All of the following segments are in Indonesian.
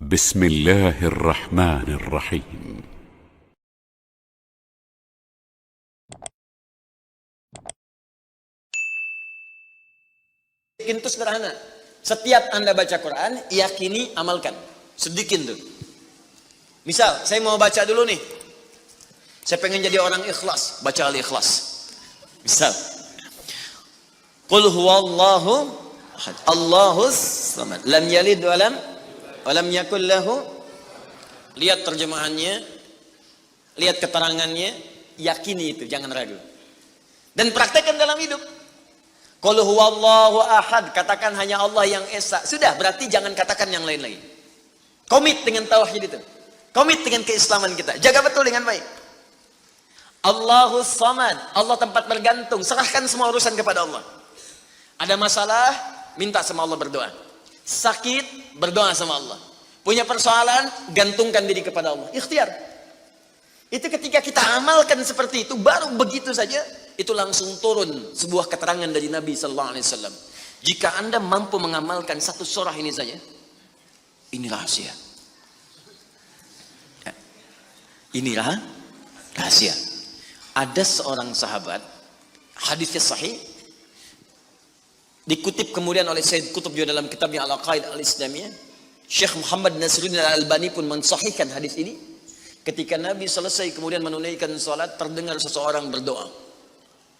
بسم الله الرحمن الرحيم. Itu sederhana. Setiap Anda baca Quran, yakini, amalkan. Sedikit tuh. Misal, saya mau baca dulu nih. Saya pengen jadi orang ikhlas, baca Al-Ikhlas. Misal. Qul huwallahu ahad. Allahus samad. Lam yalid wa lam yakul lahu. Lihat terjemahannya, lihat keterangannya, yakini itu, jangan ragu. Dan praktekkan dalam hidup. Qul huwallahu ahad, katakan hanya Allah yang esa. Sudah, berarti jangan katakan yang lain-lain. Komit dengan tauhid itu. Komit dengan keislaman kita. Jaga betul dengan baik. Allahus samad, Allah tempat bergantung. Serahkan semua urusan kepada Allah. Ada masalah, minta sama Allah, berdoa. Sakit, berdoa sama Allah. Punya persoalan, gantungkan diri kepada Allah. Ikhtiar. Itu ketika kita amalkan seperti itu, baru begitu saja, itu langsung turun sebuah keterangan dari Nabi Sallallahu Alaihi Wasallam. Jika Anda mampu mengamalkan satu surah ini saja, ini rahasia. Ini rahasia. Ada seorang sahabat, hadisnya sahih, dikutip kemudian oleh Sayyid Qutb dalam kitabnya Al-Aqaid Al-Islamiyah. Syekh Muhammad Nasruddin Al-Albani pun mensahihkan hadis ini. Ketika Nabi selesai kemudian menunaikan salat, terdengar seseorang berdoa.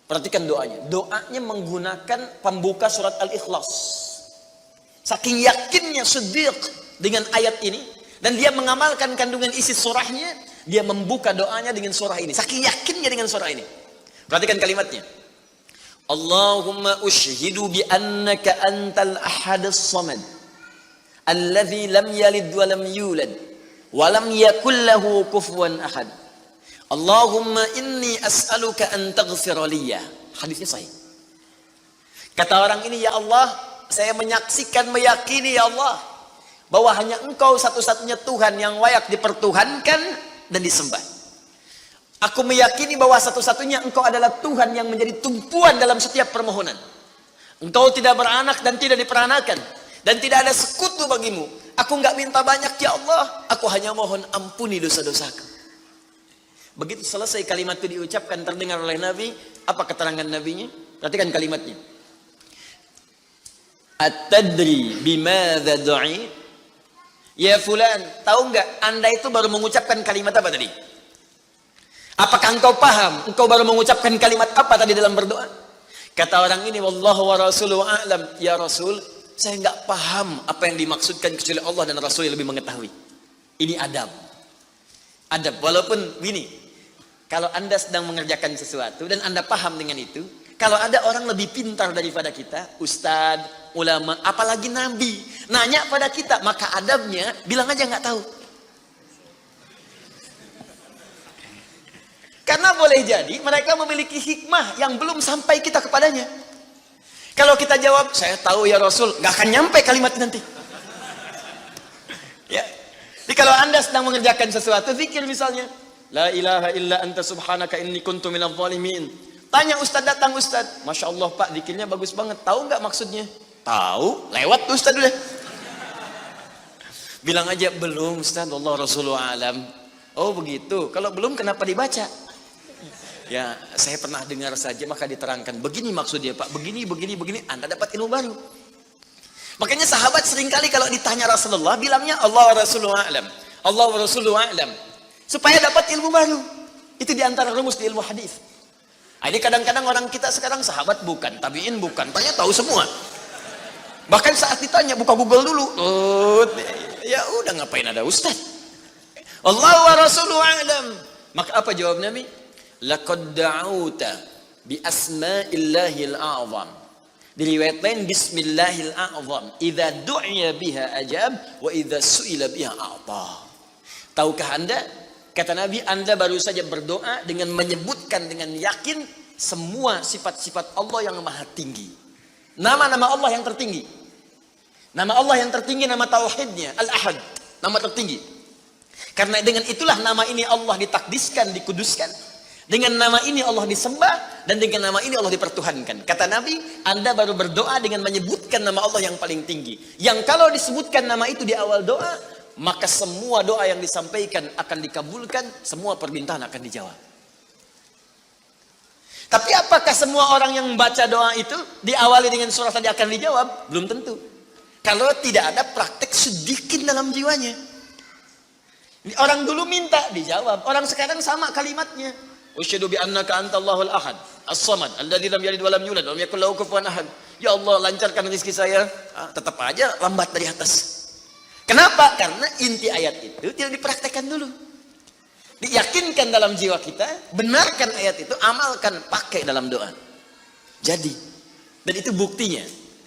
Perhatikan doanya. Doanya menggunakan pembuka surat Al-Ikhlas. Saking yakinnya Siddiq dengan ayat ini, dan dia mengamalkan kandungan isi surahnya, dia membuka doanya dengan surah ini. Saking yakinnya dengan surah ini. Perhatikan kalimatnya. Allahumma ushhidu bi annaka antal ahadus samad. Alladzi lam yalid wa lam yulad. Walam yakul lahu kufuwan ahad. Allahumma inni as'aluka an taghfira liya. Hadisnya sahih. Kata orang ini, ya Allah, saya menyaksikan, meyakini ya Allah, bahwa hanya Engkau satu-satunya Tuhan yang layak dipertuhankan dan disembah. Aku meyakini bahwa satu-satunya Engkau adalah Tuhan yang menjadi tumpuan dalam setiap permohonan. Engkau tidak beranak dan tidak diperanakan, dan tidak ada sekutu bagimu. Aku nggak minta banyak ya Allah, aku hanya mohon ampuni dosa-dosaku. Begitu selesai kalimat itu diucapkan, terdengar oleh Nabi. Apa keterangan Nabinya? Perhatikan kalimatnya. At-tadri bimadza du'i? Ya fulan, tahu nggak Anda itu baru mengucapkan kalimat apa tadi? Apakah engkau paham? Engkau baru mengucapkan kalimat apa tadi dalam berdoa? Kata orang ini, wallahu wa rasuluhu a'lam. Ya Rasul, saya nggak paham apa yang dimaksudkan kecuali Allah dan Rasul yang lebih mengetahui. Ini adab. Adab. Walaupun gini, kalau Anda sedang mengerjakan sesuatu dan Anda paham dengan itu, kalau ada orang lebih pintar daripada kita, ustadz, ulama, apalagi nabi, nanya pada kita, maka adabnya bilang aja nggak tahu. Karena boleh jadi mereka memiliki hikmah yang belum sampai kita kepadanya. Kalau kita jawab, saya tahu ya Rasul, nggak akan nyampe kalimat nanti. Ya. Jadi kalau Anda sedang mengerjakan sesuatu, zikir misalnya, la ilaha illa anta subhanaka inni kuntu minadh dhalimin. Tanya ustaz, datang ustaz, masya Allah pak, zikirnya bagus banget. Tahu nggak maksudnya? Tahu, lewat tuh ustaz udah. Bilang aja belum ustaz, Allah Rasulullah alam. Oh begitu. Kalau belum kenapa dibaca? Ya, saya pernah dengar saja, maka diterangkan. Begini maksudnya Pak, begini, Anda dapat ilmu baru. Makanya sahabat seringkali kalau ditanya Rasulullah, bilangnya Allah wa Rasulullah a'lam. Allah wa Rasulullah a'lam. Supaya dapat ilmu baru. Itu diantara rumus di ilmu hadis. Ini kadang-kadang orang kita sekarang sahabat bukan, tabi'in bukan, tanya tahu semua. Bahkan saat ditanya, buka Google dulu. Ya udah, ngapain ada ustaz? Allah wa Rasulullah a'lam. Maka apa jawab Nabi? Laqad da'uta bi asma'illahil a'zam. Diriwayat lain bismillahil a'zam. Idza du'iya biha ajab wa idza su'ila biha a'ta. Tahukah Anda? Kata Nabi, Anda baru saja berdoa dengan menyebutkan dengan yakin semua sifat-sifat Allah yang maha tinggi. Nama-nama Allah yang tertinggi. Nama Allah yang tertinggi, nama tauhidnya Al-Ahad, nama tertinggi. Karena dengan itulah nama ini Allah ditakdiskan, dikuduskan. Dengan nama ini Allah disembah, dan dengan nama ini Allah dipertuhankan. Kata Nabi, Anda baru berdoa dengan menyebutkan nama Allah yang paling tinggi. Yang kalau disebutkan nama itu di awal doa, maka semua doa yang disampaikan akan dikabulkan, semua permintaan akan dijawab. Tapi apakah semua orang yang membaca doa itu diawali dengan surah tadi akan dijawab? Belum tentu. Kalau tidak ada praktek sedikit dalam jiwanya. Orang dulu minta dijawab, orang sekarang sama kalimatnya. Usyhadu bi annaka antallahul ahad, as-samad, alladzi lam yalid wa lam yulad wa lam yakul lahu kufuwan ahad. Ya Allah, lancarkan rezeki saya. Tetap aja lambat dari atas. Kenapa? Karena inti ayat itu tidak dipraktekkan dulu. Diyakinkan dalam jiwa kita, benarkan ayat itu, amalkan, pakai dalam doa. Jadi, dan itu buktinya.